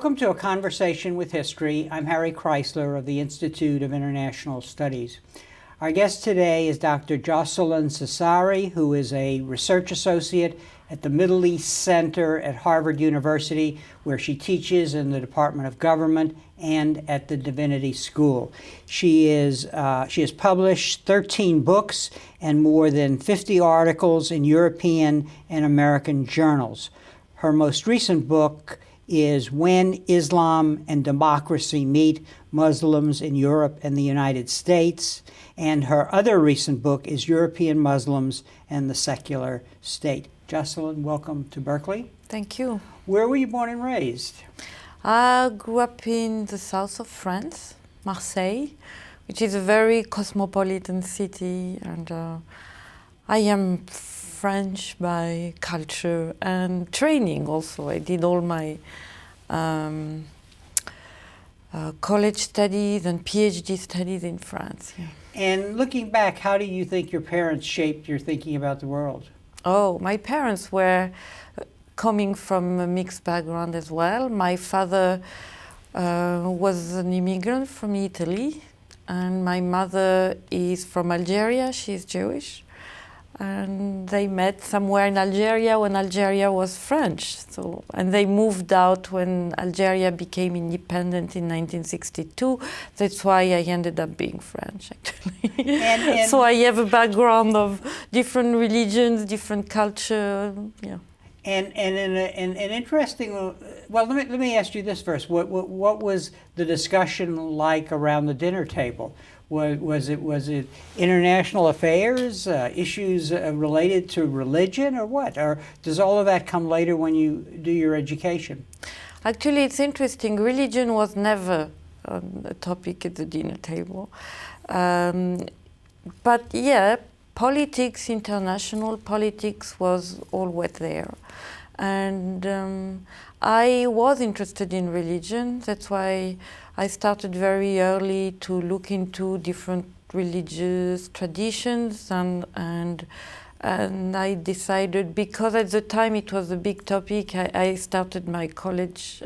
Welcome to A Conversation with History. I'm Harry Kreisler of the Institute of International Studies. Our guest today is Dr. Jocelyne Cesari, who is a research associate at the Middle East Center at Harvard University, where she teaches in the Department of Government and at the Divinity School. She has published 13 books and more than 50 articles in European and American journals. Her most recent book is When Islam and Democracy Meet, Muslims in Europe and the United States. And her other recent book is European Muslims and the Secular State. Jocelyne, welcome to Berkeley. Thank you. Where were you born and raised? I grew up in the south of France, Marseille, which is a very cosmopolitan city, and I am French by culture and training also. I did all my college studies and PhD studies in France. Yeah. And looking back, how do you think your parents shaped your thinking about the world? Oh, my parents were coming from a mixed background as well. My father was an immigrant from Italy, and my mother is from Algeria. She's Jewish. And they met somewhere in Algeria when Algeria was French. And they moved out when Algeria became independent in 1962. That's why I ended up being French, actually. And so I have a background of different religions, different culture. Yeah. And an interesting. Well, let me ask you this first. What was the discussion like around the dinner table? Was it international affairs, issues related to religion, or what? Or does all of that come later when you do your education? Actually, it's interesting. Religion was never a topic at the dinner table. But yeah, politics, international politics was always there. And I was interested in religion. That's why I started very early to look into different religious traditions, and I decided, because at the time it was a big topic, I started my college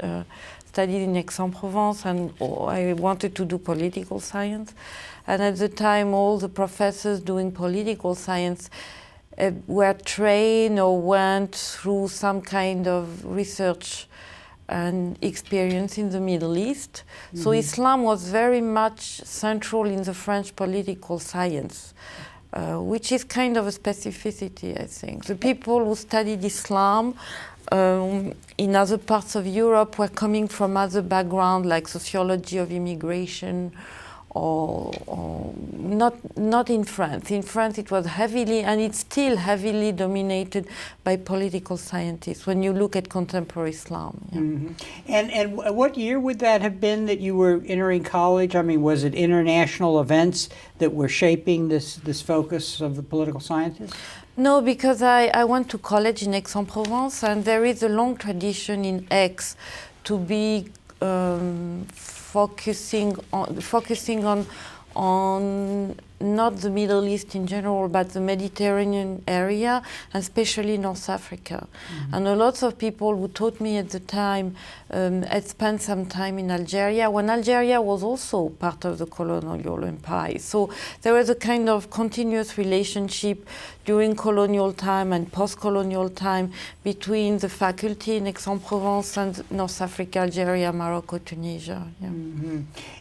studies in Aix-en-Provence, and I wanted to do political science. And at the time, all the professors doing political science were trained or went through some kind of research and experience in the Middle East. Mm-hmm. So Islam was very much central in the French political science, which is kind of a specificity, I think. The people who studied Islam in other parts of Europe were coming from other backgrounds, like sociology of immigration, or not in France. In France it was heavily, and it's still heavily dominated by political scientists when you look at contemporary Islam. Yeah. Mm-hmm. And what year would that have been that you were entering college? I mean, was it international events that were shaping this focus of the political scientists? No, because I went to college in Aix-en-Provence, and there is a long tradition in Aix to be focusing on not the Middle East in general, but the Mediterranean area, and especially North Africa. Mm-hmm. And a lot of people who taught me at the time had spent some time in Algeria, when Algeria was also part of the colonial empire. So there was a kind of continuous relationship during colonial time and post-colonial time between the faculty in Aix-en-Provence and North Africa, Algeria, Morocco, Tunisia. Yeah. Mm-hmm.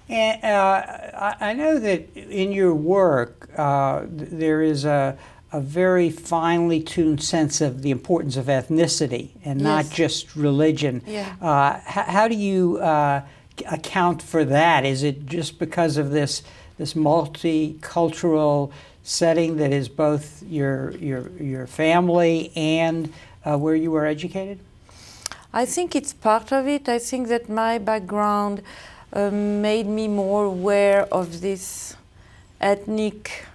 And I know that in your work there is a very finely tuned sense of the importance of ethnicity and yes. not just religion. Yeah. How do you account for that? Is it just because of this multicultural setting that is both your family and where you were educated? I think it's part of it. I think that my background made me more aware of this ethnic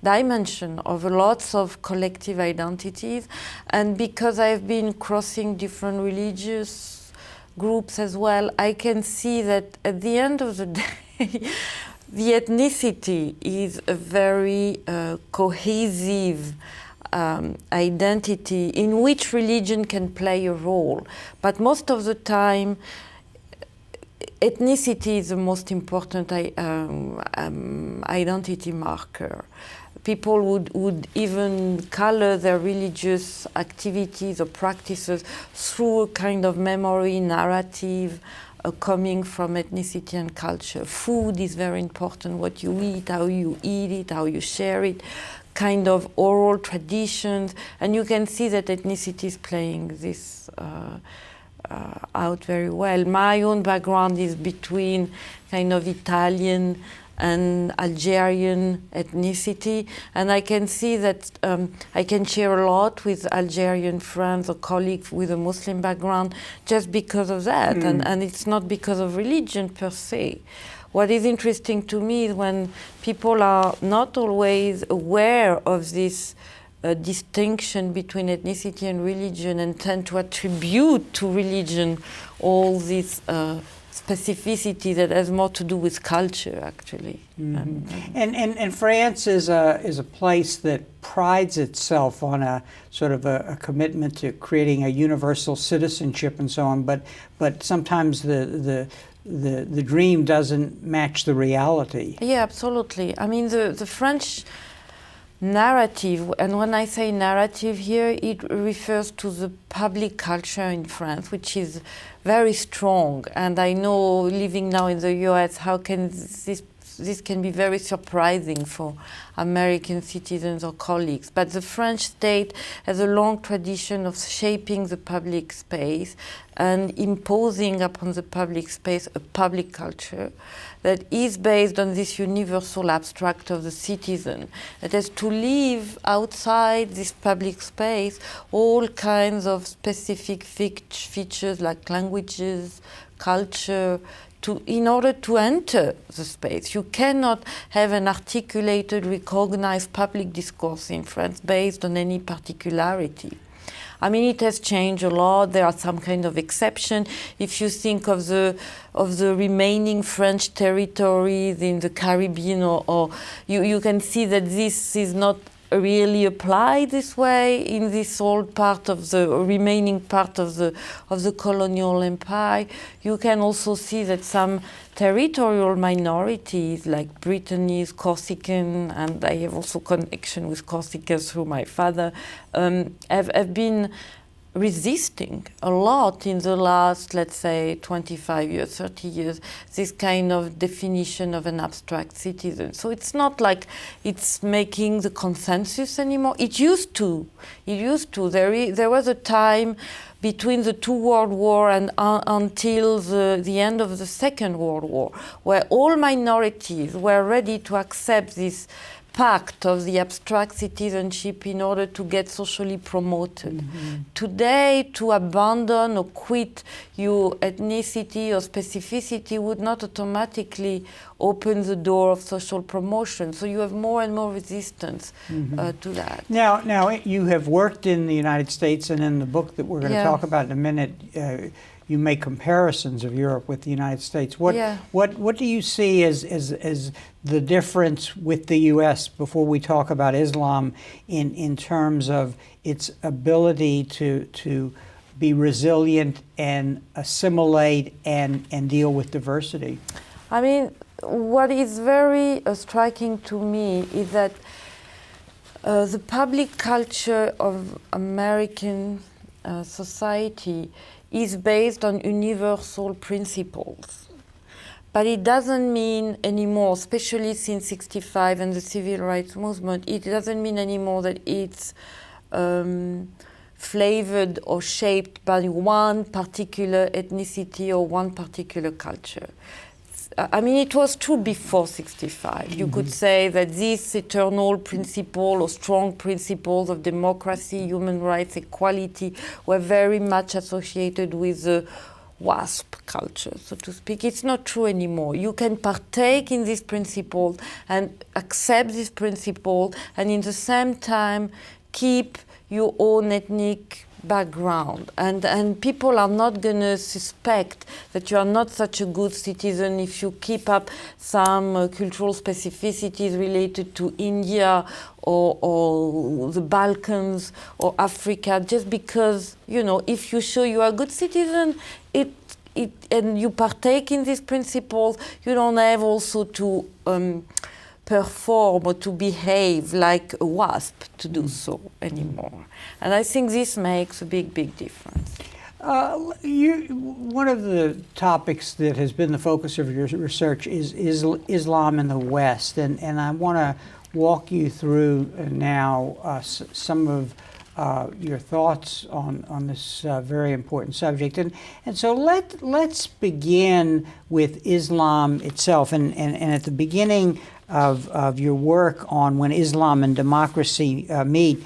dimension of lots of collective identities, and because I've been crossing different religious groups as well, I can see that at the end of the day the ethnicity is a very cohesive identity in which religion can play a role. But most of the time, ethnicity is the most important identity marker. People would even color their religious activities or practices through a kind of memory narrative coming from ethnicity and culture. Food is very important, what you eat, how you eat it, how you share it, kind of oral traditions, and you can see that ethnicity is playing this out very well. My own background is between kind of Italian and Algerian ethnicity, and I can see that I can share a lot with Algerian friends or colleagues with a Muslim background just because of that, and it's not because of religion per se. What is interesting to me is when people are not always aware of this distinction between ethnicity and religion and tend to attribute to religion all this specificity that has more to do with culture, actually. And France is a place that prides itself on a sort of a commitment to creating a universal citizenship and so on, but sometimes the dream doesn't match the reality. Yeah, absolutely. I mean, the French narrative, and when I say narrative here, it refers to the public culture in France, which is very strong. And I know, living now in the US, how can this can be very surprising for American citizens or colleagues. But the French state has a long tradition of shaping the public space and imposing upon the public space a public culture that is based on this universal abstract of the citizen, that has to live outside this public space all kinds of specific features like languages, culture, in order to enter the space. You cannot have an articulated, recognized public discourse in France based on any particularity. I mean, it has changed a lot. There are some kind of exception. If you think of the remaining French territories in the Caribbean, or you can see that this is not really applied this way in this old part of the remaining part of the colonial empire. You can also see that some territorial minorities like Brittany's, Corsican, and I have also connection with Corsica through my father, have been resisting a lot in the last, let's say, 25 years, 30 years, this kind of definition of an abstract citizen. So it's not like it's making the consensus anymore. It used to. There was a time between the two World Wars and until the end of the Second World War, where all minorities were ready to accept this pact of the abstract citizenship in order to get socially promoted. Today, to abandon or quit your ethnicity or specificity would not automatically open the door of social promotion. So you have more and more resistance to that. Now, you have worked in the United States, and in the book that we're going to talk about in a minute, you make comparisons of Europe with the United States. What do you see as the difference with the U.S. before we talk about Islam in terms of its ability to be resilient and assimilate and deal with diversity? I mean, what is very striking to me is that the public culture of American society is based on universal principles. But it doesn't mean anymore, especially since '65 and the civil rights movement, it doesn't mean anymore that it's flavored or shaped by one particular ethnicity or one particular culture. I mean, it was true before '65. You could say that these eternal principles or strong principles of democracy, human rights, equality were very much associated with the WASP culture, so to speak. It's not true anymore. You can partake in these principles and accept these principles and in the same time keep your own ethnic background, and people are not going to suspect that you are not such a good citizen if you keep up some cultural specificities related to India or the Balkans or Africa, just because, you know, if you show you are a good citizen, and you partake in these principles, you don't have also to perform or to behave like a wasp to do so anymore. And I think this makes a big, big difference. One of the topics that has been the focus of your research is Islam in the West, and I want to walk you through now some of your thoughts on this very important subject. And so let's begin with Islam itself, and at the beginning of your work on when Islam and democracy meet,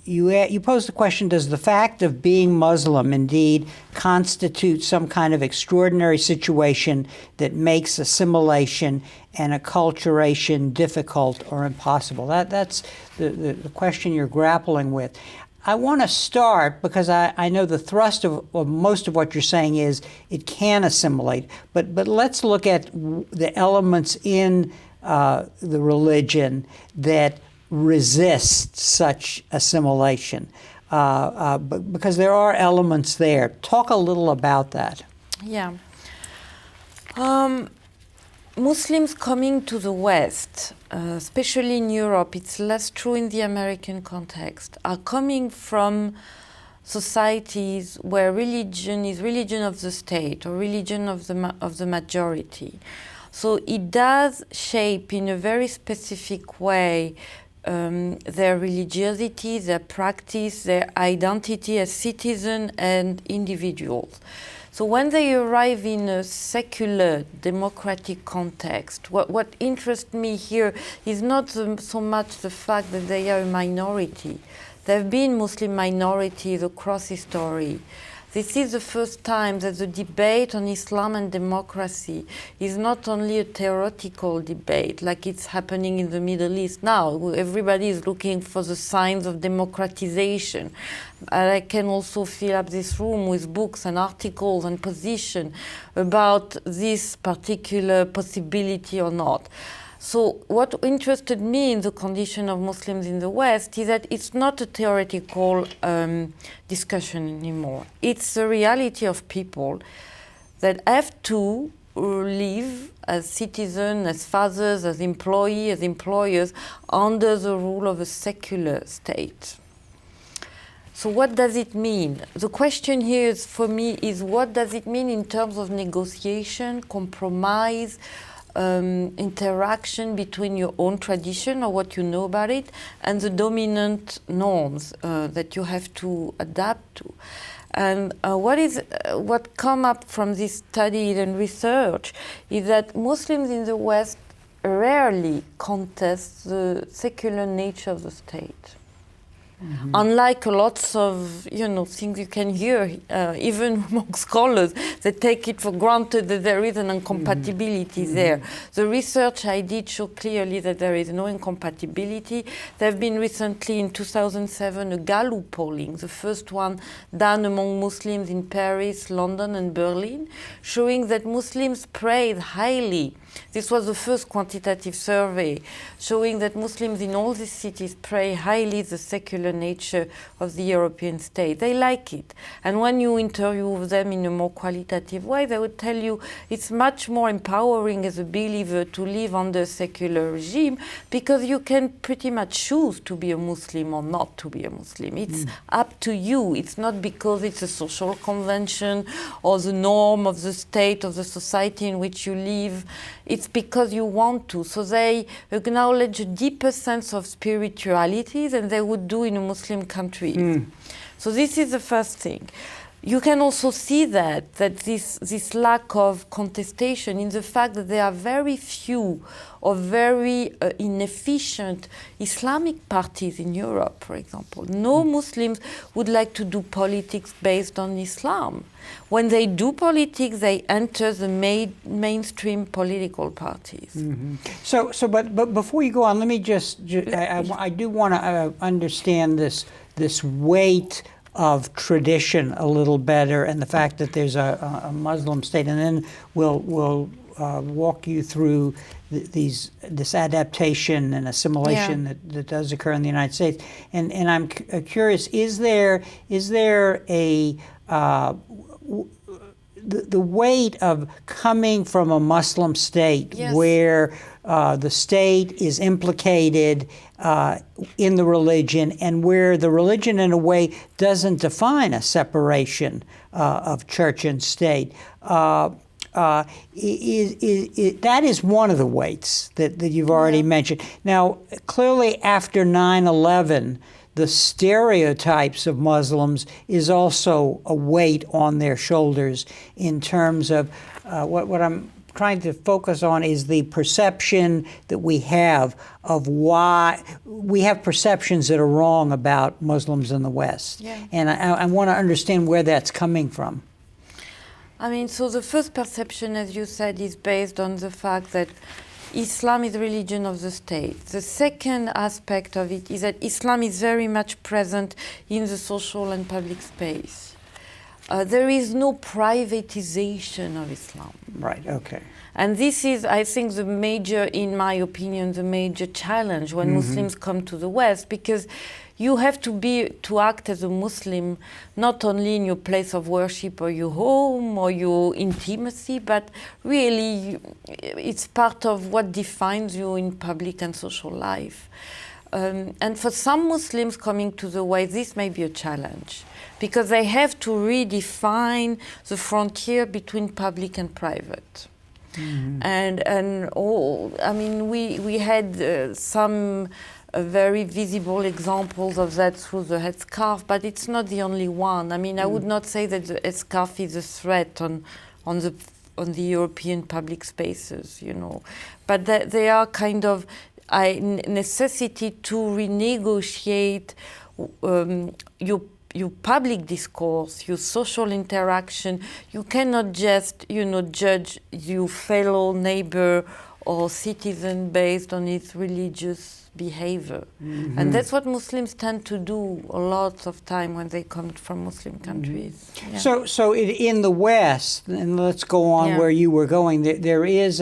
you pose the question, does the fact of being Muslim indeed constitute some kind of extraordinary situation that makes assimilation and acculturation difficult or impossible? That's the question you're grappling with. I want to start, because I know the thrust of most of what you're saying is it can assimilate, but let's look at the elements in the religion that resist such assimilation, because there are elements there. Talk a little about that. Yeah. Muslims coming to the West, especially in Europe, it's less true in the American context, are coming from societies where religion is religion of the state or religion of the majority. So it does shape in a very specific way their religiosity, their practice, their identity as citizens and individuals. So when they arrive in a secular, democratic context, what interests me here is not so much the fact that they are a minority. There have been Muslim minorities across history. This is the first time that the debate on Islam and democracy is not only a theoretical debate, like it's happening in the Middle East now. Everybody is looking for the signs of democratization. And I can also fill up this room with books and articles and position about this particular possibility or not. So what interested me in the condition of Muslims in the West is that it's not a theoretical discussion anymore. It's the reality of people that have to live as citizens, as fathers, as employees, as employers, under the rule of a secular state. So what does it mean? The question here is, for me, is what does it mean in terms of negotiation, compromise, interaction between your own tradition or what you know about it and the dominant norms that you have to adapt to. And what come up from this study and research is that Muslims in the West rarely contest the secular nature of the state. Mm-hmm. Unlike lots of things you can hear, even among scholars, they take it for granted that there is an incompatibility mm-hmm. there. The research I did show clearly that there is no incompatibility. There have been recently, in 2007, a Gallup polling, the first one done among Muslims in Paris, London, and Berlin, showing that Muslims praise highly. This was the first quantitative survey showing that Muslims in all these cities praise highly the secular nature of the European state. They like it. And when you interview them in a more qualitative way, they would tell you it's much more empowering as a believer to live under a secular regime because you can pretty much choose to be a Muslim or not to be a Muslim. It's up to you. It's not because it's a social convention or the norm of the state, of the society in which you live. It's because you want to. So they acknowledge a deeper sense of spirituality than they would do in a Muslim country. So this is the first thing. You can also see that this lack of contestation in the fact that there are very few or very inefficient Islamic parties in Europe, for example. No Muslims would like to do politics based on Islam. When they do politics, they enter the mainstream political parties. Mm-hmm. So, but before you go on, let me I do want to understand this weight of tradition a little better, and the fact that there's a Muslim state, and then we'll walk you through this adaptation and assimilation that does occur in the United States. And I'm curious, is there a the weight of coming from a Muslim state where the state is implicated in the religion, and where the religion in a way doesn't define a separation of church and state? That is one of the weights that you've already mentioned. Now, clearly after 9/11, the stereotypes of Muslims is also a weight on their shoulders in terms of what I'm trying to focus on is the perception that we have of why we have perceptions that are wrong about Muslims in the West. Yeah. And I want to understand where that's coming from. I mean, so the first perception, as you said, is based on the fact that Islam is the religion of the state. The second aspect of it is that Islam is very much present in the social and public space. There is no privatization of Islam. Right, okay. And this is, I think, the major, in my opinion, the major challenge when Muslims come to the West, because you have to act as a Muslim not only in your place of worship or your home or your intimacy, but really it's part of what defines you in public and social life. And for some Muslims coming to the West, this may be a challenge, because they have to redefine the frontier between public and private. I mean, we had some very visible examples of that through the headscarf, but it's not the only one. I mean, I would not say that the headscarf is a threat on the European public spaces, you know, but they are kind of a necessity to renegotiate your public discourse, your social interaction. You cannot just, you know, judge your fellow neighbor or citizen based on its religious behavior. And that's what Muslims tend to do a lot of time when they come from Muslim countries. Yeah. So in the West, and let's go on where you were going, there is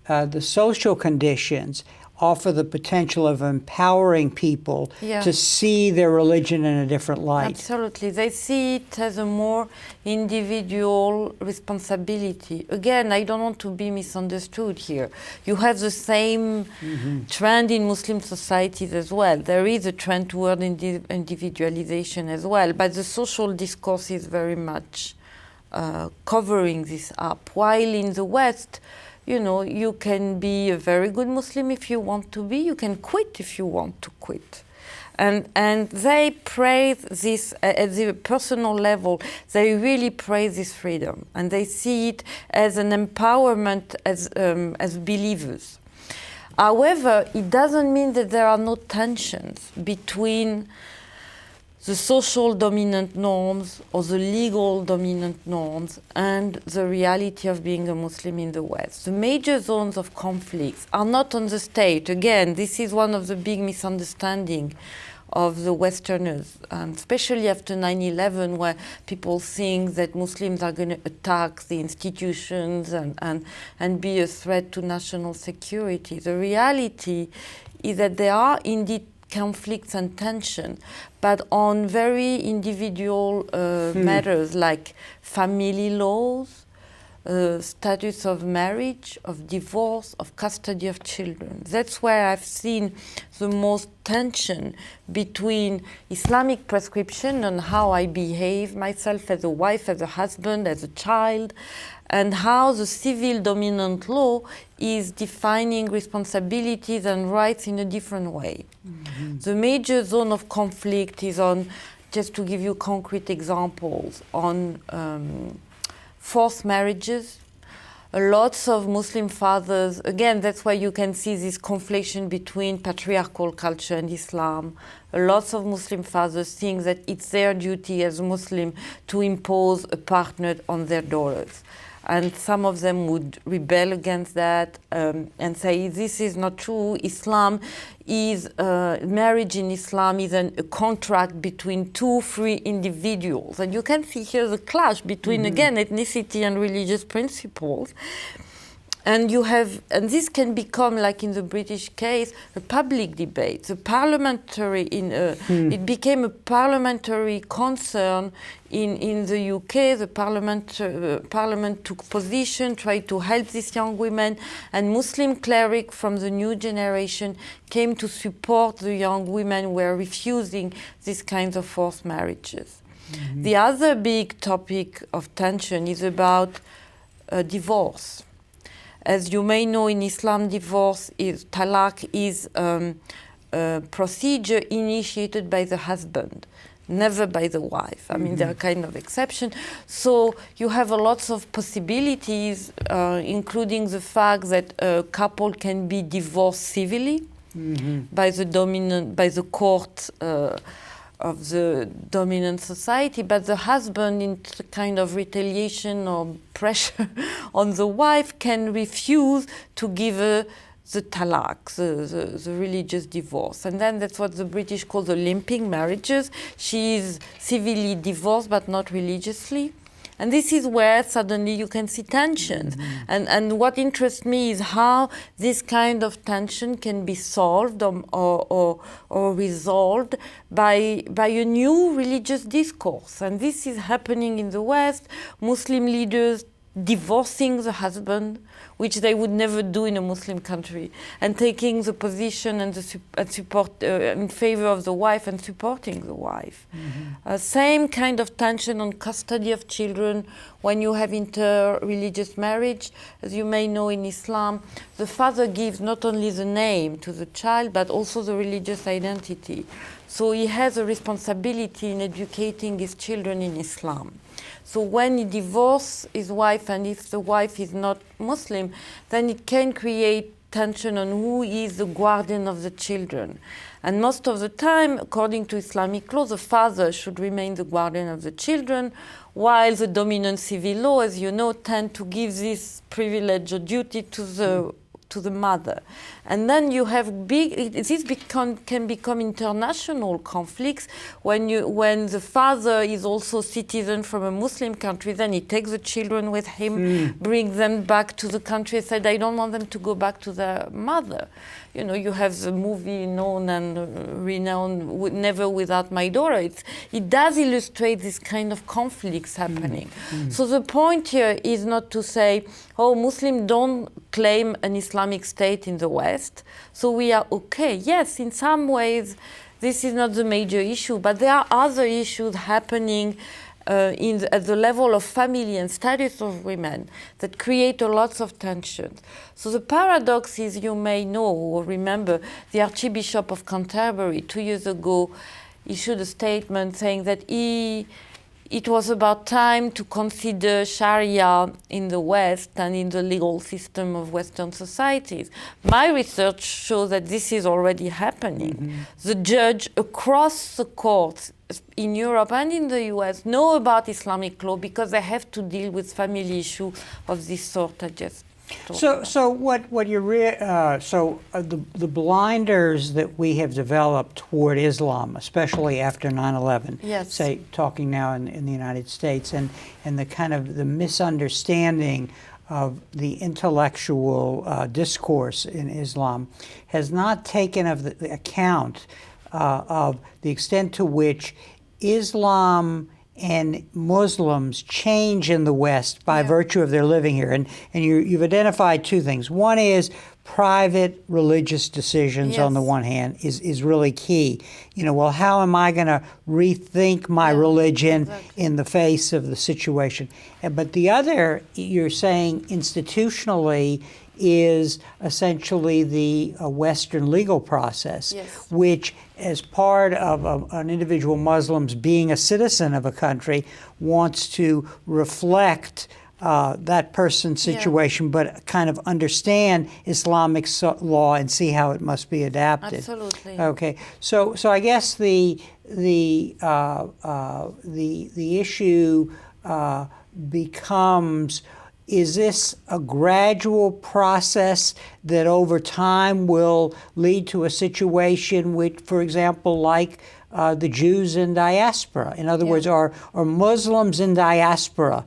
the social conditions offer the potential of empowering people to see their religion in a different light. Absolutely. They see it as a more individual responsibility. Again, I don't want to be misunderstood here. You have the same trend in Muslim societies as well. There is a trend toward individualization as well, but the social discourse is very much covering this up. While in the West, you know, you can be a very good Muslim if you want to be. You can quit if you want to quit. And they praise this at the personal level. They really praise this freedom, and they see it as an empowerment as believers. However, it doesn't mean that there are no tensions between the social dominant norms or the legal dominant norms and the reality of being a Muslim in the West. The major zones of conflicts are not on the state. Again, this is one of the big misunderstandings of the Westerners, especially after 9/11, where people think that Muslims are going to attack the institutions and be a threat to national security. The reality is that there are indeed conflicts and tension, but on very individual matters like family laws, status of marriage, of divorce, of custody of children. That's where I've seen the most tension between Islamic prescription on how I behave myself as a wife, as a husband, as a child, and how the civil dominant law is defining responsibilities and rights in a different way. The major zone of conflict is on, just to give you concrete examples, on forced marriages. Lots of Muslim fathers, again, that's why you can see this conflation between patriarchal culture and Islam. Lots of Muslim fathers think that it's their duty as a Muslim to impose a partner on their daughters. and some of them would rebel against that and say this is not true. Islam is marriage in Islam is a contract between two free individuals, and you can see here the clash between again ethnicity and religious principles. And you have, and this can become, like in the British case, a public debate. The parliamentary, it became a parliamentary concern in the UK. The parliament took position, tried to help these young women, and Muslim clerics from the new generation came to support the young women who were refusing these kinds of forced marriages. The other big topic of tension is about divorce. As you may know, in Islam, divorce is talaq is a procedure initiated by the husband, never by the wife. I mean, there are kind of exceptions. So you have a lots of possibilities, including the fact that a couple can be divorced civilly by the court of the dominant society, but the husband, in kind of retaliation or pressure on the wife, can refuse to give her the talaq, the religious divorce. And then that's what the British call the limping marriages. She is civilly divorced, but not religiously. And this is where suddenly you can see tensions. And what interests me is how this kind of tension can be solved or resolved by a new religious discourse. And this is happening in the West. Muslim leaders divorcing the husband, which they would never do in a Muslim country, and taking the position and support in favor of the wife and supporting the wife. Same kind of tension on custody of children when you have inter-religious marriage. As you may know, in Islam, the father gives not only the name to the child, but also the religious identity. So he has a responsibility in educating his children in Islam. So when he divorces his wife, and if the wife is not Muslim, then it can create tension on who is the guardian of the children. And most of the time, according to Islamic law, the father should remain the guardian of the children, while the dominant civil law, as you know, tend to give this privilege or duty to the mother. And then you have can become international conflicts when the father is also citizen from a Muslim country. Then he takes the children with him, brings them back to the country, and said, I don't want them to go back to their mother. You know, you have the movie known and renowned, Never Without My Daughter. It does illustrate this kind of conflicts happening. So the point here is not to say, oh, Muslims don't claim an Islamic state in the West, so we are okay. Yes, in some ways, this is not the major issue, but there are other issues happening at the level of family and status of women that create a lot of tensions. So the paradox is, you may know or remember, the Archbishop of Canterbury 2 years ago issued a statement saying that it was about time to consider Sharia in the West and in the legal system of Western societies. My research shows that this is already happening. The judge across the courts in Europe and in the US know about Islamic law because they have to deal with family issues of this sort. I just So what you're the blinders that we have developed toward Islam, especially after 9/11, yes, say talking now in the United States, and the kind of the misunderstanding of the intellectual discourse in Islam has not taken the account of the extent to which Islam and Muslims change in the West by virtue of their living here. And you've identified two things. One is private religious decisions on the one hand is really key. You know, well, how am I going to rethink my religion in the face of the situation? But the other, you're saying institutionally, is essentially the Western legal process, which, as part of an individual Muslim's being a citizen of a country, wants to reflect that person's situation, but kind of understand Islamic law and see how it must be adapted. Absolutely. Okay, so I guess the issue becomes, is this a gradual process that over time will lead to a situation which, for example, like the Jews in diaspora? In other words, are Muslims in diaspora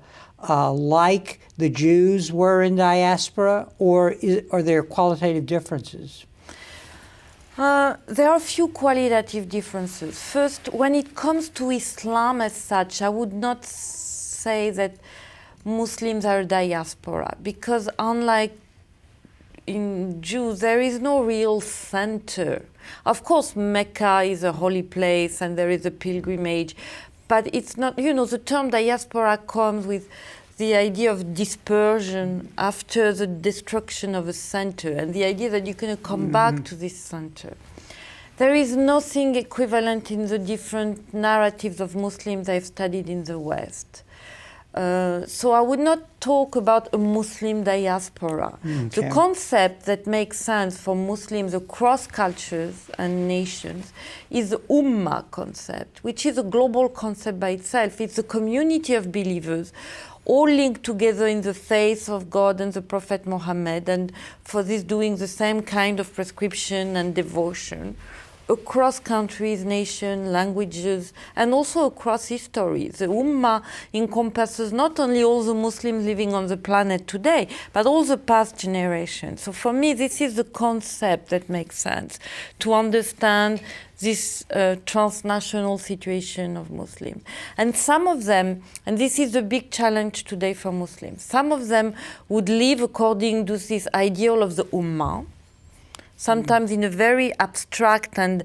like the Jews were in diaspora, or are there qualitative differences? There are a few qualitative differences. First, when it comes to Islam as such, I would not say that Muslims are diaspora, because unlike in Jews, there is no real center. Of course, Mecca is a holy place and there is a pilgrimage, but it's not, the term diaspora comes with the idea of dispersion after the destruction of a center, and the idea that you're going to come back to this center. There is nothing equivalent in the different narratives of Muslims I've studied in the West. So I would not talk about a Muslim diaspora. Okay. The concept that makes sense for Muslims across cultures and nations is the Ummah concept, which is a global concept by itself. It's a community of believers all linked together in the faith of God and the Prophet Muhammad, and for this doing the same kind of prescription and devotion across countries, nations, languages, and also across history. The Ummah encompasses not only all the Muslims living on the planet today, but all the past generations. So for me, this is the concept that makes sense to understand this transnational situation of Muslims. And some of them, and this is the big challenge today for Muslims, some of them would live according to this ideal of the Ummah, sometimes in a very abstract and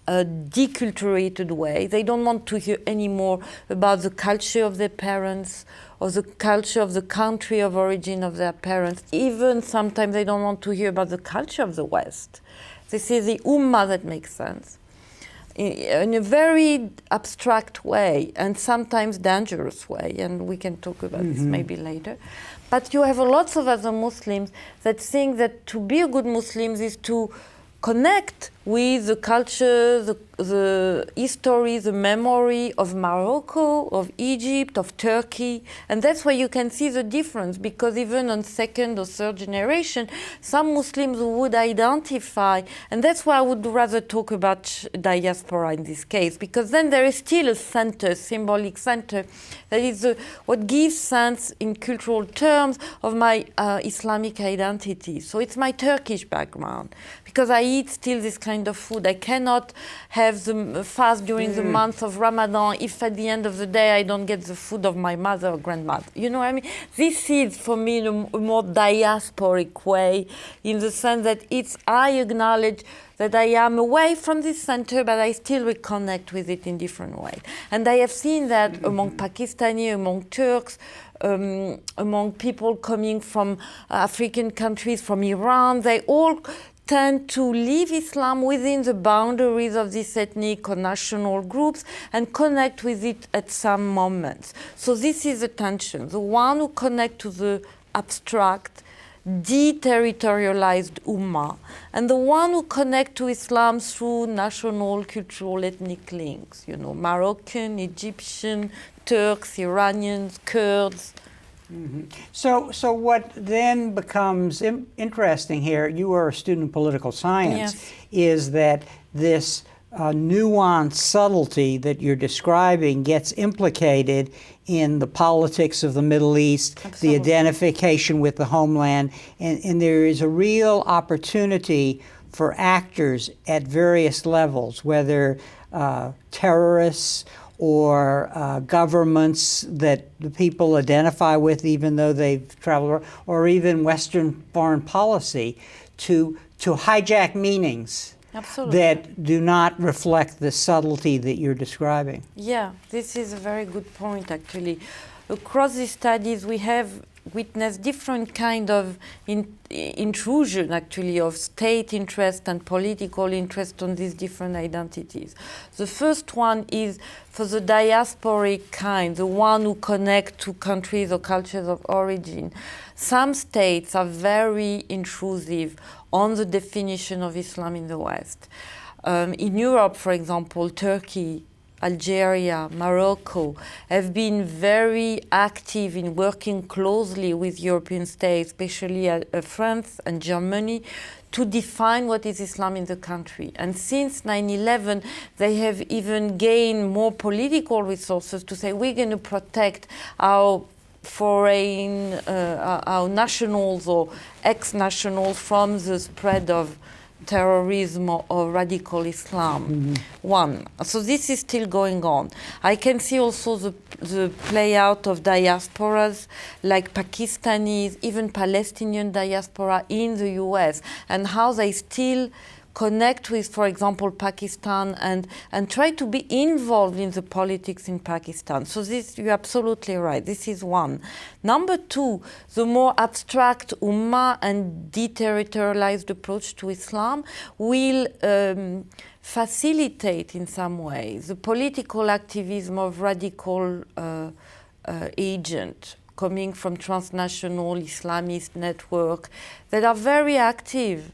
deculturated way. They don't want to hear anymore about the culture of their parents or the culture of the country of origin of their parents. Even sometimes they don't want to hear about the culture of the West. This is the Ummah that makes sense in a very abstract way and sometimes dangerous way, and we can talk about this maybe later. But you have lots of other Muslims that think that to be a good Muslim is to connect with the culture, the history, the memory of Morocco, of Egypt, of Turkey. And that's where you can see the difference, because even on second or third generation, some Muslims would identify, and that's why I would rather talk about diaspora in this case, because then there is still a center, symbolic center, that is what gives sense in cultural terms of my Islamic identity. So it's my Turkish background, because I eat still this kind of food. I cannot have the fast during the month of Ramadan if at the end of the day I don't get the food of my mother or grandmother. You know what I mean? This is for me in a more diasporic way, in the sense that I acknowledge that I am away from this center, but I still reconnect with it in different ways. And I have seen that among Pakistani, among Turks, among people coming from African countries, from Iran. They all tend to live Islam within the boundaries of these ethnic or national groups and connect with it at some moments. So this is the tension. The one who connect to the abstract, deterritorialized Ummah, and the one who connect to Islam through national, cultural, ethnic links, Moroccan, Egyptian, Turks, Iranians, Kurds. So what then becomes interesting here, you are a student of political science, Yes. is that this nuanced subtlety that you're describing gets implicated in the politics of the Middle East, Absolutely. the identification with the homeland, and there is a real opportunity for actors at various levels, whether terrorists or governments that the people identify with even though they've traveled, or even Western foreign policy, to hijack meanings. Absolutely. That do not reflect the subtlety that you're describing. Yeah, this is a very good point, actually. Across these studies, we have witnessed different kind of intrusion, actually, of state interest and political interest on these different identities. The first one is for the diasporic kind, the one who connect to countries or cultures of origin. Some states are very intrusive on the definition of Islam in the West. In Europe, for example, Turkey Algeria, Morocco, have been very active in working closely with European states, especially France and Germany, to define what is Islam in the country. And since 9/11, they have even gained more political resources to say we're going to protect our foreign, our nationals or ex-nationals from the spread of terrorism or radical Islam. One. So this is still going on. I can see also the play out of diasporas like Pakistanis, even Palestinian diaspora in the US, and how they still connect with, for example, Pakistan and try to be involved in the politics in Pakistan. So this, you're absolutely right. This is one. Number two, the more abstract Ummah and deterritorialized approach to Islam will facilitate in some ways the political activism of radical agents coming from transnational Islamist network that are very active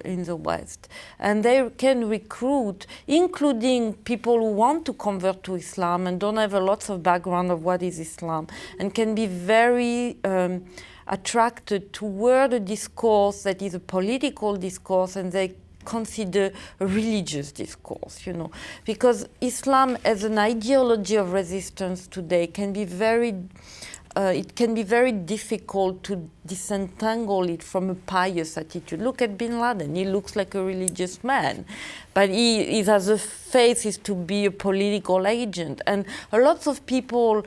in the West, and they can recruit, including people who want to convert to Islam and don't have a lot of background of what is Islam, and can be very attracted toward a discourse that is a political discourse, and they consider a religious discourse, you know, because Islam as an ideology of resistance today can be very it can be very difficult to disentangle it from a pious attitude. Look at bin Laden. He looks like a religious man, but he has a faith is to be a political agent. And a lot of people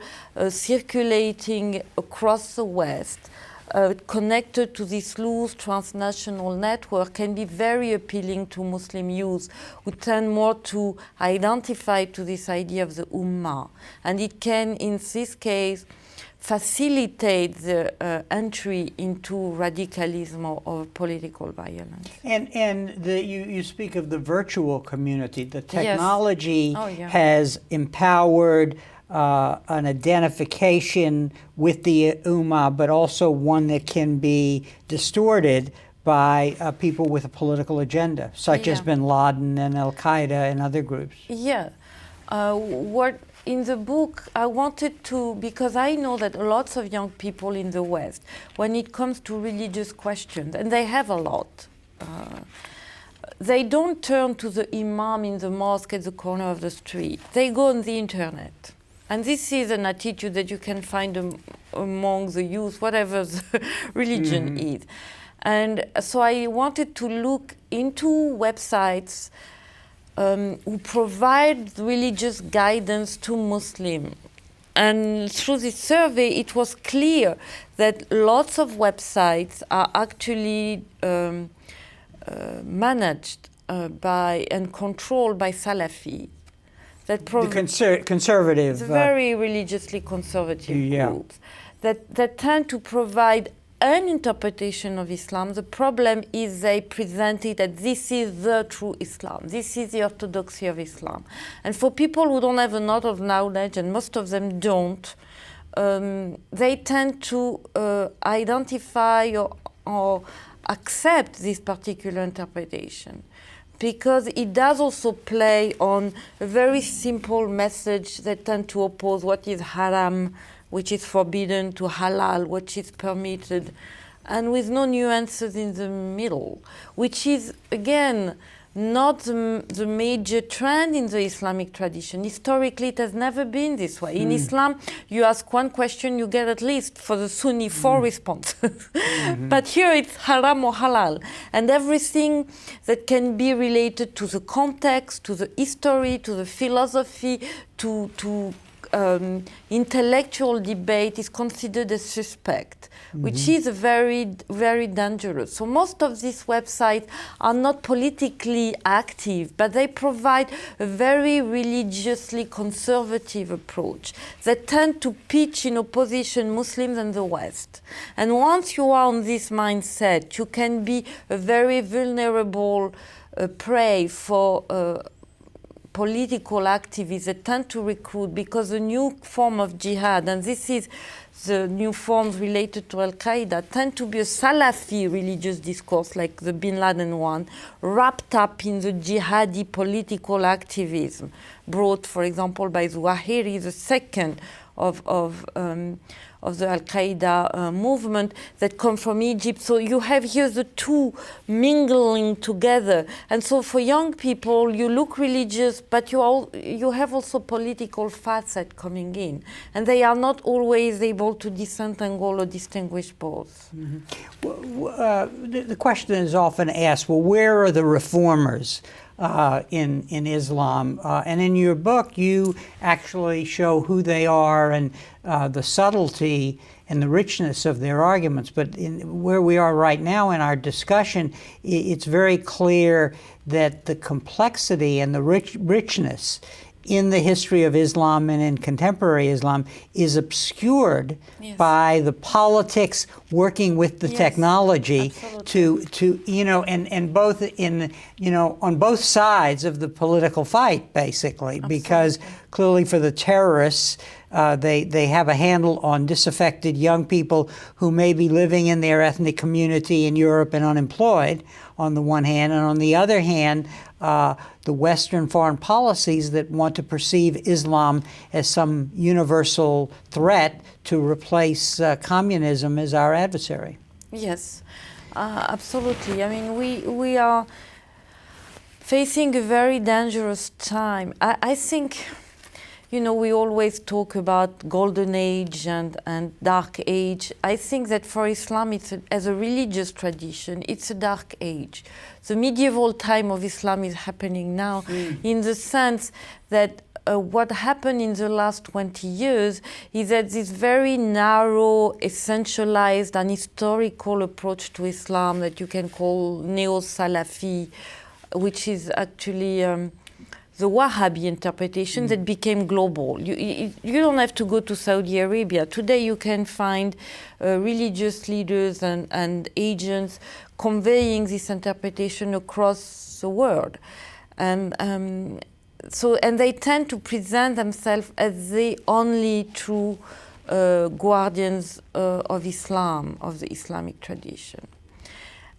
circulating across the West connected to this loose transnational network can be very appealing to Muslim youth who tend more to identify to this idea of the Ummah. And it can, in this case, facilitate the entry into radicalism or political violence. And you speak of the virtual community. The technology Yes. has empowered an identification with the Ummah, but also one that can be distorted by people with a political agenda, such as bin Laden and Al-Qaeda and other groups. Yeah. What in the book, I wanted to, because I know that lots of young people in the West, when it comes to religious questions, and they have a lot, they don't turn to the imam in the mosque at the corner of the street. They go on the internet. And this is an attitude that you can find among the youth, whatever the religion is. And so I wanted to look into websites who provide religious guidance to Muslims. And through this survey, it was clear that lots of websites are actually managed by and controlled by Salafi. That The conservative. Very religiously conservative groups that tend to provide an interpretation of Islam. The problem is they present it that this is the true Islam. This is the orthodoxy of Islam. And for people who don't have a lot of knowledge, and most of them don't, they tend to identify or accept this particular interpretation, because it does also play on a very simple message that tend to oppose what is haram, which is forbidden, to halal, which is permitted, and with no nuances in the middle, which is, again, not the major trend in the Islamic tradition. Historically, it has never been this way. In Islam, you ask one question, you get at least, for the Sunni, 4 responses. But here it's haram or halal. And everything that can be related to the context, to the history, to the philosophy, to intellectual debate is considered a suspect, which is very, very dangerous. So most of these websites are not politically active, but they provide a very religiously conservative approach that tend to pitch in opposition Muslims and the West. And once you are on this mindset, you can be a very vulnerable prey for political activists that tend to recruit, because a new form of jihad, and this is the new forms related to Al-Qaeda tend to be a Salafi religious discourse, like the Bin Laden one, wrapped up in the jihadi political activism brought, for example, by Zawahiri, the second of the Al-Qaeda movement that come from Egypt. So you have here the two mingling together. And so for young people, you look religious, but you have also political facet coming in. And they are not always able to disentangle or distinguish both. Mm-hmm. The question is often asked, well, where are the reformers in Islam? And in your book, you actually show who they are and the subtlety and the richness of their arguments. But where we are right now in our discussion, it's very clear that the complexity and the richness in the history of Islam and in contemporary Islam is obscured by the politics working with the technology to and both in on both sides of the political fight, basically, because clearly for the terrorists they have a handle on disaffected young people who may be living in their ethnic community in Europe and unemployed on the one hand, and on the other hand, the Western foreign policies that want to perceive Islam as some universal threat to replace communism as our adversary. Yes, absolutely. I mean, we are facing a very dangerous time. I think, we always talk about golden age and dark age. I think that for Islam, as a religious tradition, it's a dark age. The medieval time of Islam is happening now in the sense that what happened in the last 20 years is that this very narrow, essentialized and historical approach to Islam that you can call neo-Salafi, which is actually the Wahhabi interpretation that became global. You don't have to go to Saudi Arabia. Today you can find religious leaders and agents conveying this interpretation across the world. And they tend to present themselves as the only true guardians of Islam, of the Islamic tradition.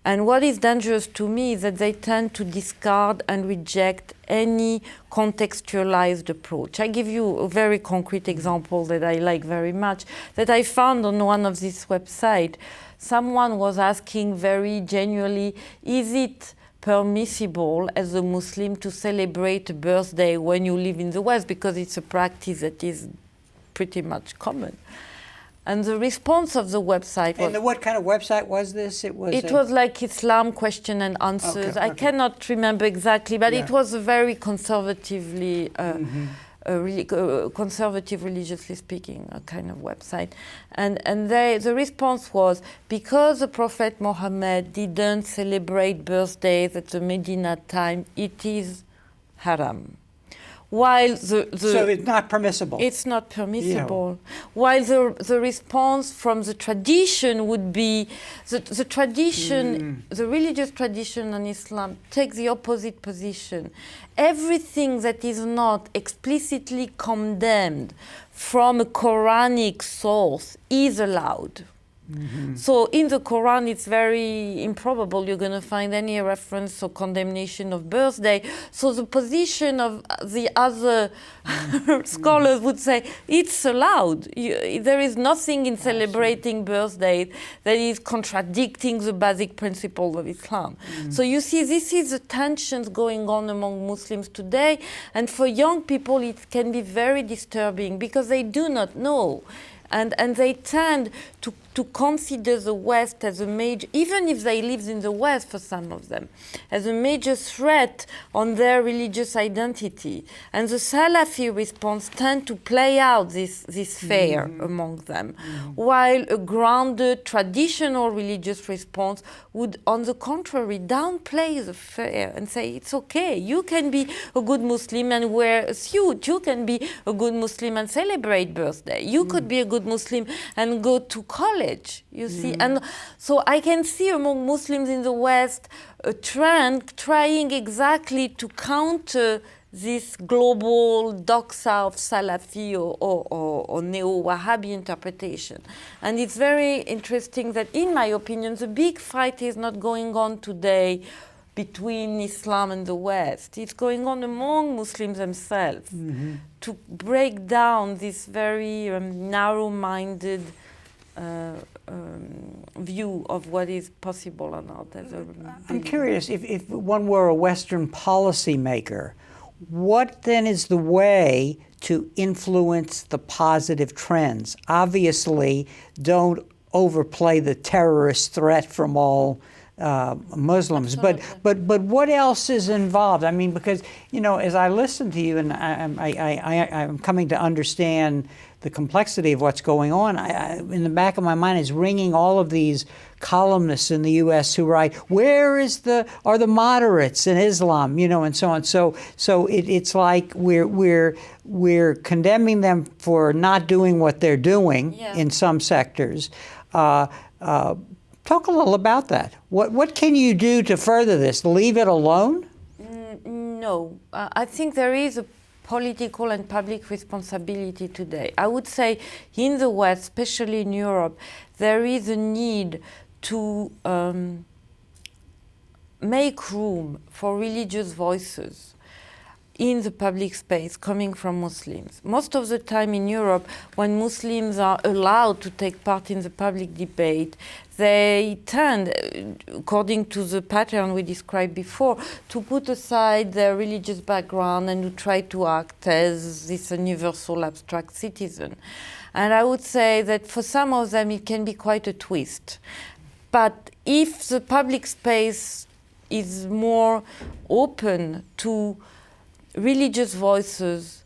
And what is dangerous to me is that they tend to discard and reject any contextualized approach. I give you a very concrete example that I like very much, that I found on one of these websites. Someone was asking very genuinely, is it permissible as a Muslim to celebrate a birthday when you live in the West? Because it's a practice that is pretty much common. And the response of the website was... And what kind of website was this? It was like Islam question and answers. Okay. I cannot remember exactly, but it was a very conservatively, conservative, religiously speaking, kind of website. And the response was, because the Prophet Muhammad didn't celebrate birthdays at the Medina time, it is haram. While so it's not permissible. It's not permissible. While the response from the tradition would be the tradition, the religious tradition in Islam takes the opposite position. Everything that is not explicitly condemned from a Quranic source is allowed. So in the Quran, it's very improbable you're going to find any reference or condemnation of birthday. So the position of the other scholars would say it's allowed. There is nothing in celebrating birthdays that is contradicting the basic principles of Islam. So you see, this is the tensions going on among Muslims today. And for young people, it can be very disturbing because they do not know. And they tend to consider the West as a major, even if they live in the West for some of them, as a major threat on their religious identity. And the Salafi response tend to play out this fear among them, while a grounded, traditional religious response would, on the contrary, downplay the fear and say, it's okay, you can be a good Muslim and wear a suit, you can be a good Muslim and celebrate birthday, you could be a good Muslim and go to college, you see. And so I can see among Muslims in the West a trend trying exactly to counter this global doxa of Salafi or neo-Wahhabi interpretation. And it's very interesting that, in my opinion, the big fight is not going on today between Islam and the West. It's going on among Muslims themselves to break down this very narrow-minded view of what is possible or not. I'm curious, if one were a Western policymaker, what then is the way to influence the positive trends? Obviously, don't overplay the terrorist threat from all Muslims, but what else is involved? I mean, because as I listen to you, and I'm coming to understand the complexity of what's going on, in the back of my mind is ringing all of these columnists in the U.S. who write, "Where are the moderates in Islam?" And so on. So it's like we're condemning them for not doing what they're doing in some sectors. Talk a little about that. What can you do to further this? Leave it alone? No. I think there is a political and public responsibility today. I would say in the West, especially in Europe, there is a need to make room for religious voices in the public space coming from Muslims. Most of the time in Europe, when Muslims are allowed to take part in the public debate, they tend, according to the pattern we described before, to put aside their religious background and to try to act as this universal abstract citizen. And I would say that for some of them it can be quite a twist. But if the public space is more open to religious voices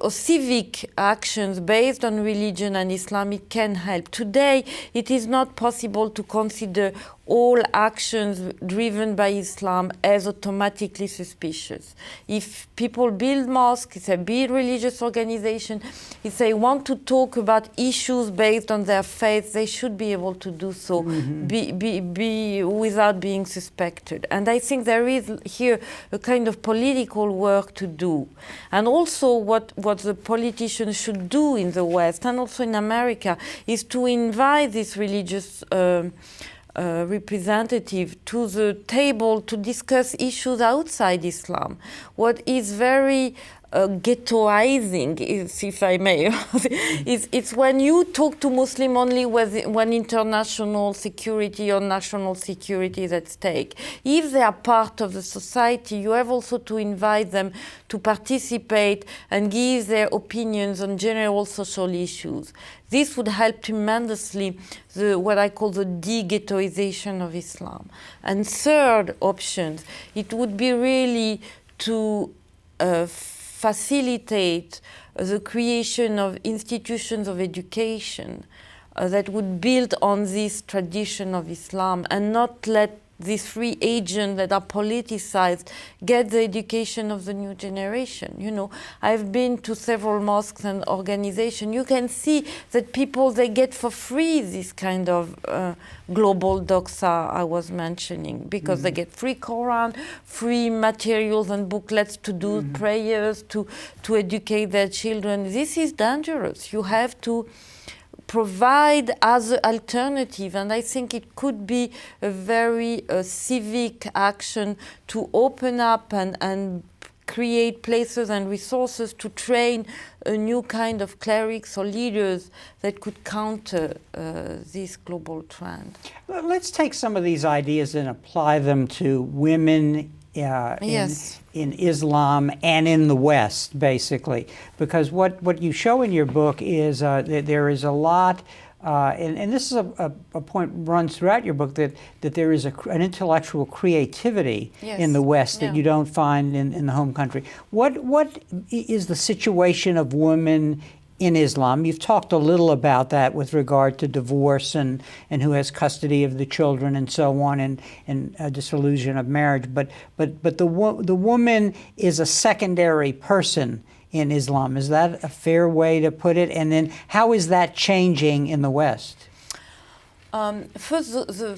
or civic actions based on religion and Islam, it can help. Today, it is not possible to consider all actions driven by Islam as automatically suspicious. If people build mosques, if they build religious organizations, if they want to talk about issues based on their faith, they should be able to do so without being suspected. And I think there is here a kind of political work to do. And also what the politicians should do in the West and also in America is to invite this religious representative to the table to discuss issues outside Islam. What is very ghettoizing, if I may, it's when you talk to Muslim only when international security or national security is at stake. If they are part of the society, you have also to invite them to participate and give their opinions on general social issues. This would help tremendously what I call the de-ghettoization of Islam. And third option, it would be really to facilitate the creation of institutions of education that would build on this tradition of Islam and not let these free agents that are politicized get the education of the new generation. I've been to several mosques and organizations. You can see that people, they get for free this kind of global doxa I was mentioning, because they get free Quran, free materials and booklets to do prayers, to educate their children. This is dangerous. You have to provide other alternative, and I think it could be a very civic action to open up and create places and resources to train a new kind of clerics or leaders that could counter this global trend. Let's take some of these ideas and apply them to women in Islam and in the West, basically, because what you show in your book is that there is a lot, and this is a point runs throughout your book, that there is an intellectual creativity in the West that you don't find in the home country. What is the situation of women in Islam? You've talked a little about that with regard to divorce and who has custody of the children and so on, and dissolution of marriage. But the woman is a secondary person in Islam. Is that a fair way to put it? And then how is that changing in the West? First, the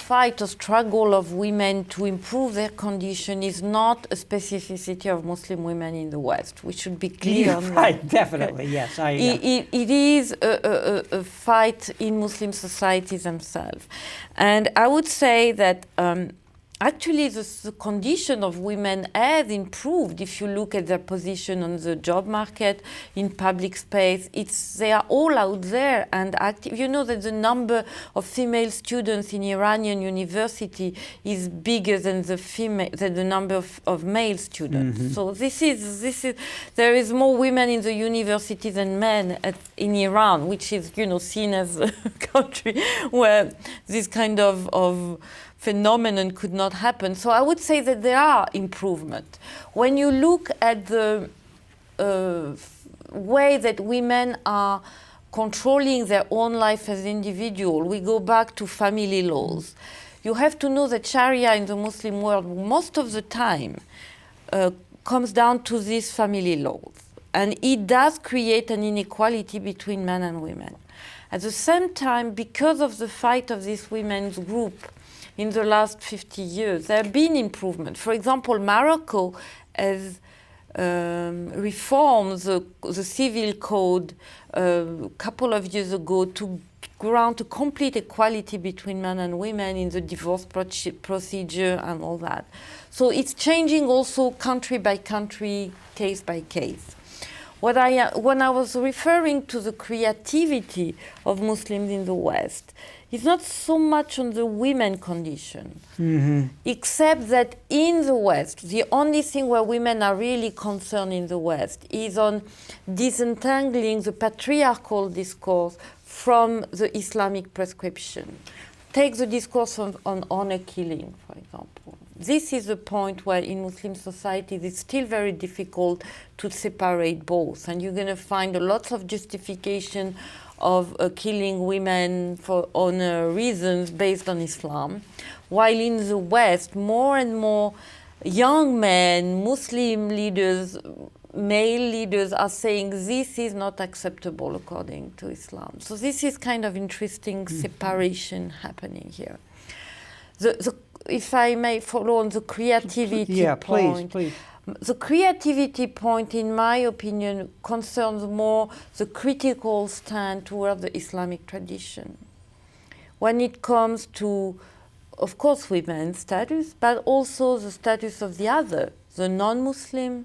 fight or struggle of women to improve their condition is not a specificity of Muslim women in the West. We should be clear on that. Right, definitely, yes. It is a fight in Muslim societies themselves. And I would say that actually the condition of women has improved if you look at their position on the job market, in public space. They are all out there and active. You know that the number of female students in Iranian university is bigger than the number of male students. Mm-hmm. So this is there is more women in the university than men in Iran, which is, you know, seen as a country where this kind of phenomenon could not happen. So I would say that there are improvements. When you look at the way that women are controlling their own life as individuals, we go back to family laws. You have to know that Sharia in the Muslim world most of the time comes down to these family laws. And it does create an inequality between men and women. At the same time, because of the fight of this women's group in the last 50 years, there have been improvements. For example, Morocco has reformed the civil code a couple of years ago to grant a complete equality between men and women in the divorce procedure and all that. So it's changing also country by country, case by case. When I was referring to the creativity of Muslims in the West, it's not so much on the women condition, mm-hmm. except that in the West, the only thing where women are really concerned in the West is on disentangling the patriarchal discourse from the Islamic prescription. Take the discourse on honor killing, for example. This is a point where in Muslim societies it's still very difficult to separate both, and you're going to find a lot of justification of killing women for honor reasons based on Islam, while in the West more and more young men, Muslim leaders, male leaders are saying this is not acceptable according to Islam. So this is kind of interesting separation happening here. If I may follow on the creativity point. Please. The creativity point, in my opinion, concerns more the critical stand toward the Islamic tradition. When it comes to, of course, women's status, but also the status of the other, the non-Muslim,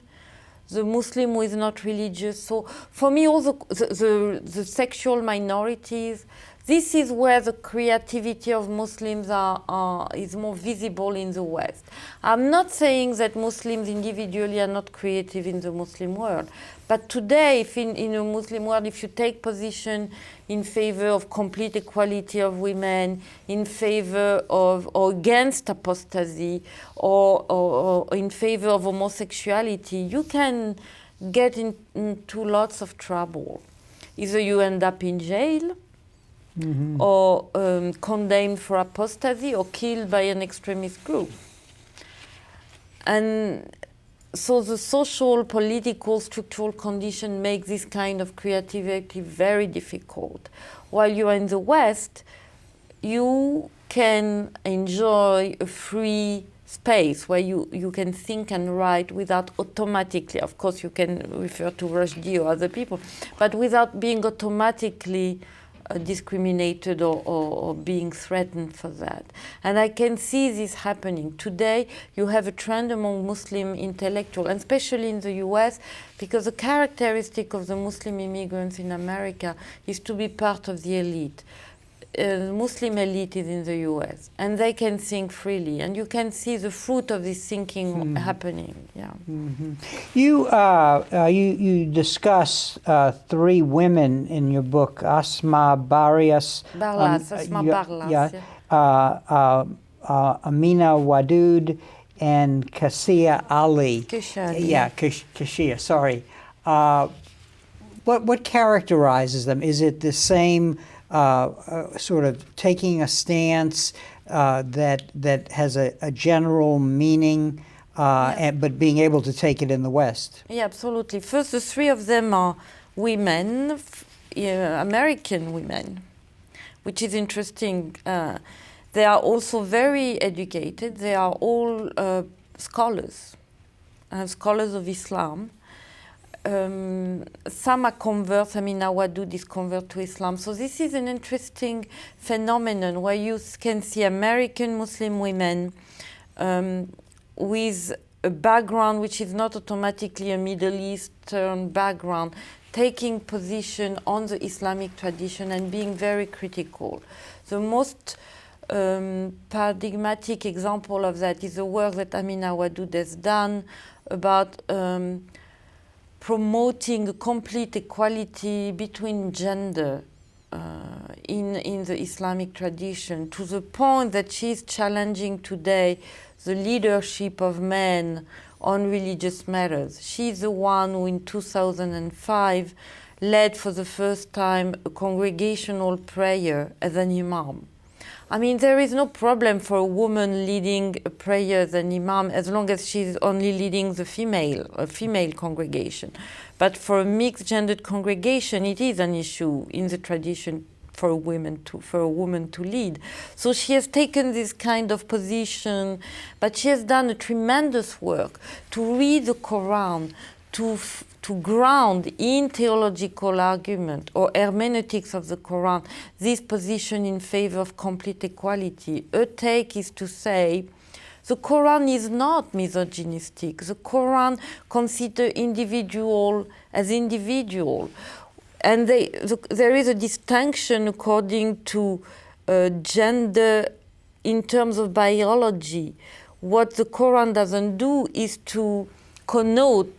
the Muslim who is not religious. So for me, all the sexual minorities, this is where the creativity of Muslims is more visible in the West. I'm not saying that Muslims individually are not creative in the Muslim world, but today, if in a Muslim world, if you take position in favor of complete equality of women, in favor of or against apostasy, or in favor of homosexuality, you can get into lots of trouble. Either you end up in jail, mm-hmm. or condemned for apostasy or killed by an extremist group. And so the social, political, structural condition make this kind of creativity very difficult. While you are in the West, you can enjoy a free space where you can think and write without automatically, of course you can refer to Rushdie or other people, but without being automatically discriminated or being threatened for that. And I can see this happening. Today, you have a trend among Muslim intellectuals, and especially in the US, because the characteristic of the Muslim immigrants in America is to be part of the elite. The Muslim elite is in the US, and they can think freely, and you can see the fruit of this thinking happening. Yeah. Mm-hmm. You discuss three women in your book: Asma Barlas, Amina Wadud, and Kashia Ali. Kashia. Sorry. What characterizes them? Is it the same? Sort of taking a stance that has a general meaning, but being able to take it in the West. Yeah, absolutely. First, the three of them are women, American women, which is interesting. They are also very educated. They are all scholars, scholars of Islam. Some are converts. I mean, Awadud is convert to Islam. So this is an interesting phenomenon where you can see American Muslim women with a background which is not automatically a Middle Eastern background, taking position on the Islamic tradition and being very critical. The most paradigmatic example of that is the work that Amina Wadud has done about promoting a complete equality between gender in the Islamic tradition, to the point that she's challenging today the leadership of men on religious matters. She's the one who in 2005 led for the first time a congregational prayer as an imam. I mean, there is no problem for a woman leading a prayer as an imam as long as she's only leading a female congregation. But for a mixed-gendered congregation, it is an issue in the tradition for a woman to lead. So she has taken this kind of position, but she has done a tremendous work to read the Quran, to ground in theological argument or hermeneutics of the Quran this position in favor of complete equality. Her take is to say the Quran is not misogynistic. The Quran considers individual as individual. And there is a distinction according to gender in terms of biology. What the Quran doesn't do is to connote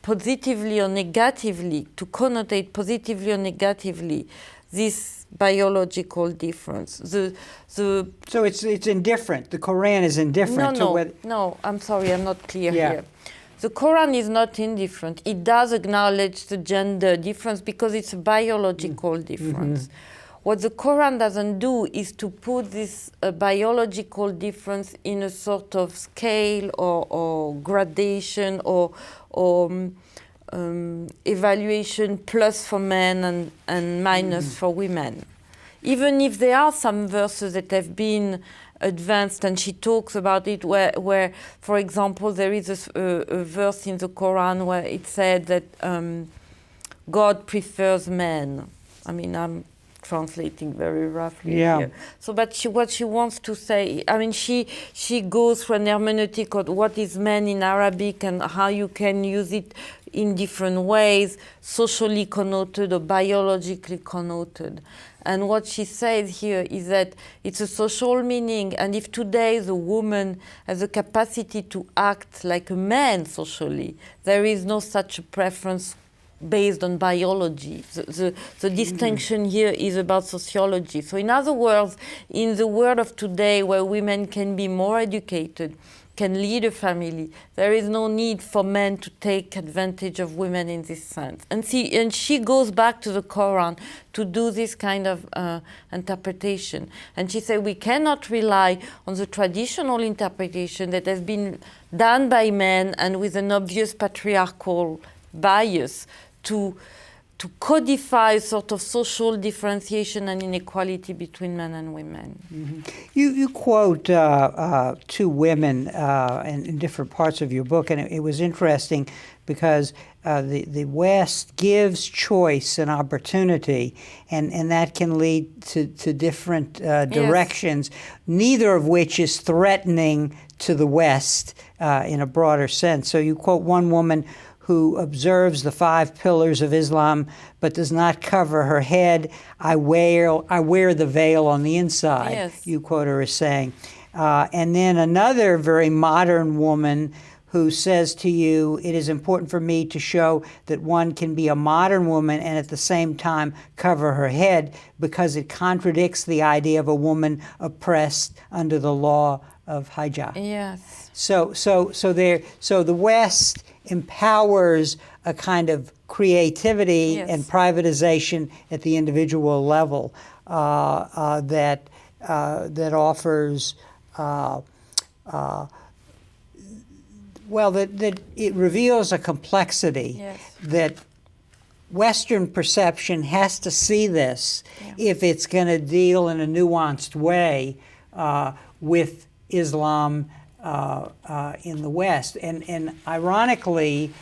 positively or negatively, to connotate positively or negatively this biological difference. So it's indifferent. The Quran is indifferent to whether... No, I'm sorry, I'm not clear here. The Quran is not indifferent. It does acknowledge the gender difference because it's a biological difference. Mm-hmm. What the Quran doesn't do is to put this biological difference in a sort of scale or gradation or evaluation plus for men and minus for women. Even if there are some verses that have been advanced, and she talks about it where for example, there is a verse in the Quran where it said that God prefers men. I mean, I'm translating very roughly here. So, but what she wants to say, I mean, she goes through an hermeneutic of what is man in Arabic and how you can use it in different ways, socially connoted or biologically connoted. And what she says here is that it's a social meaning, and if today the woman has a capacity to act like a man socially, there is no such a preference based on biology. The distinction here is about sociology. So in other words, in the world of today where women can be more educated, can lead a family, there is no need for men to take advantage of women in this sense. And she goes back to the Quran to do this kind of interpretation. And she said we cannot rely on the traditional interpretation that has been done by men and with an obvious patriarchal bias to codify sort of social differentiation and inequality between men and women. Mm-hmm. You quote two women in different parts of your book, and it was interesting because the West gives choice and opportunity, and that can lead to different directions, yes, neither of which is threatening to the West in a broader sense. So you quote one woman who observes the 5 pillars of Islam but does not cover her head. I wear the veil on the inside, yes, you quote her as saying. And then another very modern woman who says to you, it is important for me to show that one can be a modern woman and at the same time cover her head because it contradicts the idea of a woman oppressed under the law of hijab. Yes. So the West empowers a kind of creativity, yes, and privatization at the individual level that offers that it reveals a complexity, yes, that Western perception has to see this, yeah, if it's going to deal in a nuanced way with Islam in the West. And ironically,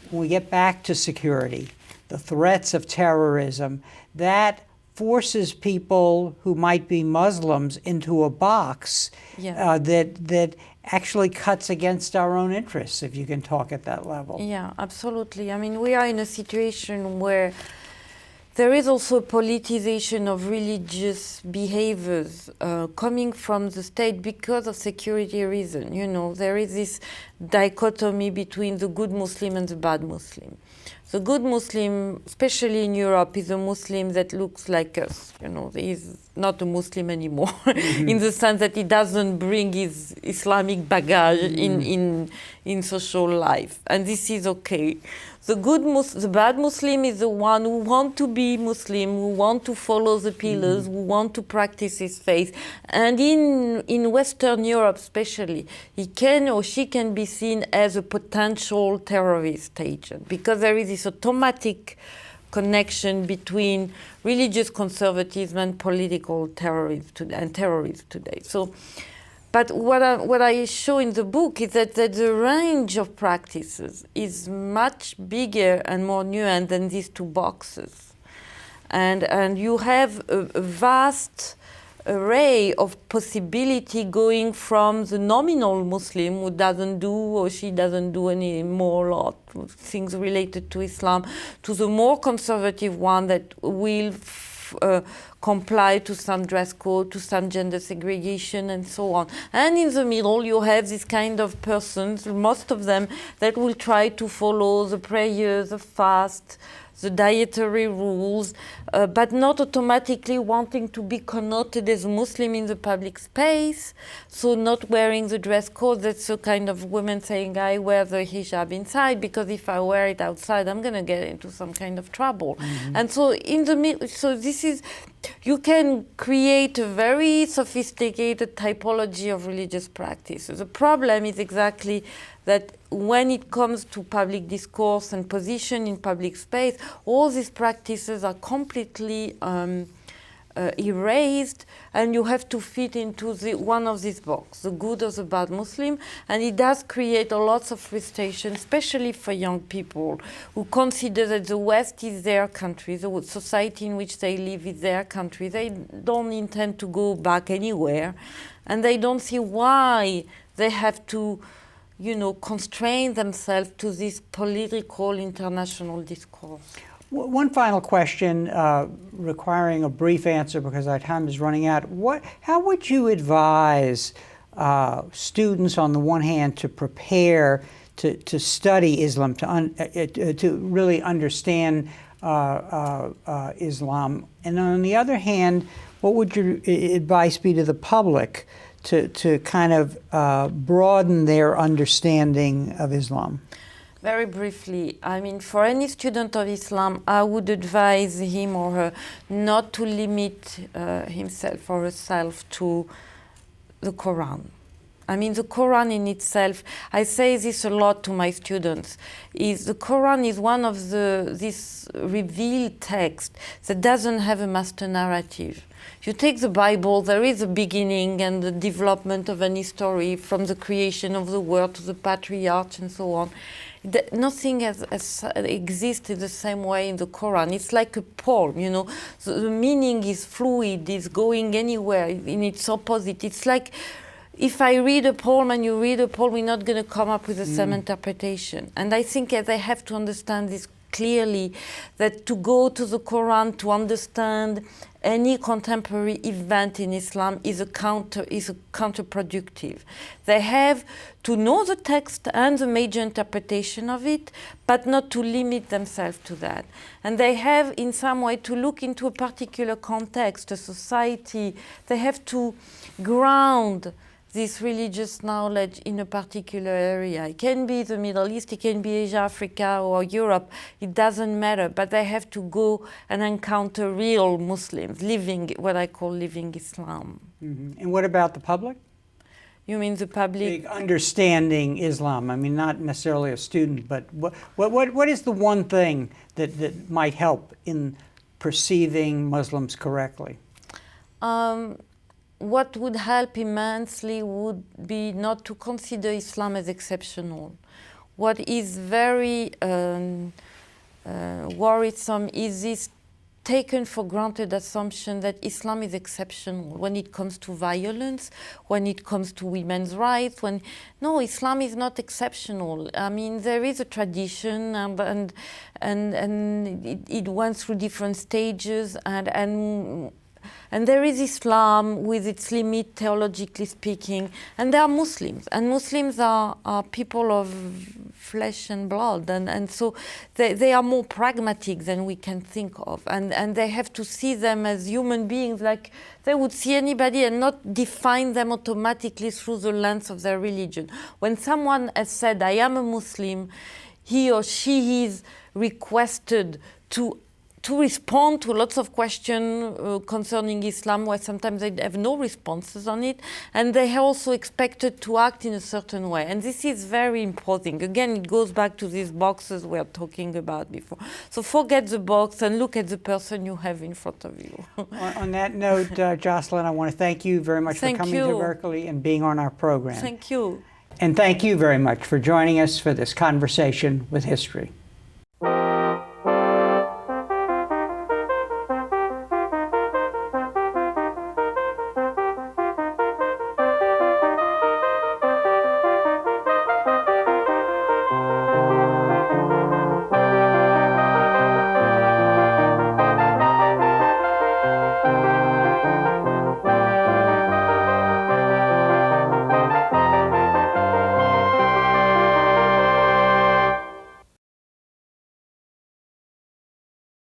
when we get back to security, the threats of terrorism, that forces people who might be Muslims into a box that actually cuts against our own interests, if you can talk at that level. Yeah, absolutely. I mean, we are in a situation where there is also a politicization of religious behaviors coming from the state because of security reasons. You know, there is this dichotomy between the good Muslim and the bad Muslim. The good Muslim, especially in Europe, is a Muslim that looks like us. You know, he is not a Muslim anymore, in the sense that he doesn't bring his Islamic baggage in social life, and this is okay. The bad Muslim is the one who want to be Muslim, who want to follow the pillars, who want to practice his faith. And in Western Europe especially, he can or she can be seen as a potential terrorist agent, because there is this automatic connection between religious conservatism and political terrorism today. So, but what I show in the book is that the range of practices is much bigger and more nuanced than these two boxes. And you have a vast array of possibility going from the nominal Muslim who doesn't do or she doesn't do any more lot things related to Islam, to the more conservative one that will comply to some dress code, to some gender segregation, and so on. And in the middle, you have this kind of persons, most of them, that will try to follow the prayers, the fast, the dietary rules, but not automatically wanting to be connoted as Muslim in the public space, so not wearing the dress code. That's a kind of women saying, I wear the hijab inside, because if I wear it outside, I'm going to get into some kind of trouble. And so in the middle, so this is, you can create a very sophisticated typology of religious practices. The problem is exactly that when it comes to public discourse and position in public space, all these practices are completely erased, and you have to fit into one of these boxes, the good or the bad Muslim, and it does create a lot of frustration, especially for young people who consider that the West is their country, the society in which they live is their country. They don't intend to go back anywhere, and they don't see why they have to, you know, constrain themselves to this political international discourse. One final question, requiring a brief answer because our time is running out. How would you advise students, on the one hand, to prepare to study Islam, to really understand Islam, and on the other hand, what would your advice be to the public to kind of broaden their understanding of Islam? Very briefly, I mean, for any student of Islam, I would advise him or her not to limit himself or herself to the Quran. I mean, the Quran in itself, I say this a lot to my students, is the Quran is one of this revealed text that doesn't have a master narrative. You take the Bible, there is a beginning and the development of any story from the creation of the world to the patriarchs and so on. Nothing exists in the same way in the Quran. It's like a poem, you know. The meaning is fluid, is going anywhere in its opposite. It's like if I read a poem and you read a poem, we're not going to come up with the same interpretation. And I think they have to understand this clearly, that to go to the Quran to understand any contemporary event in Islam is counterproductive. They have to know the text and the major interpretation of it, but not to limit themselves to that. And they have, in some way, to look into a particular context, a society. They have to ground this religious knowledge in a particular area. It can be the Middle East, it can be Asia, Africa, or Europe. It doesn't matter, but they have to go and encounter real Muslims living what I call living Islam. And what about the public? You mean the public? Understanding Islam. I mean, not necessarily a student, but what is the one thing that might help in perceiving Muslims correctly? what would help immensely would be not to consider Islam as exceptional. What is very worrisome is this taken for granted assumption that Islam is exceptional when it comes to violence, when it comes to women's rights. No, Islam is not exceptional. I mean, there is a tradition, and it went through different stages, and there is Islam with its limit, theologically speaking, and there are Muslims, and Muslims are people of flesh and blood, and so they are more pragmatic than we can think of, and they have to see them as human beings like they would see anybody, and not define them automatically through the lens of their religion. When someone has said, I am a Muslim, he or she is requested to respond to lots of questions concerning Islam, where sometimes they have no responses on it, and they are also expected to act in a certain way. And this is very important. Again, it goes back to these boxes we were talking about before. So forget the box and look at the person you have in front of you. On that note, Jocelyne, I want to thank you very much for coming to Berkeley and being on our program. Thank you. And thank you very much for joining us for this conversation with history.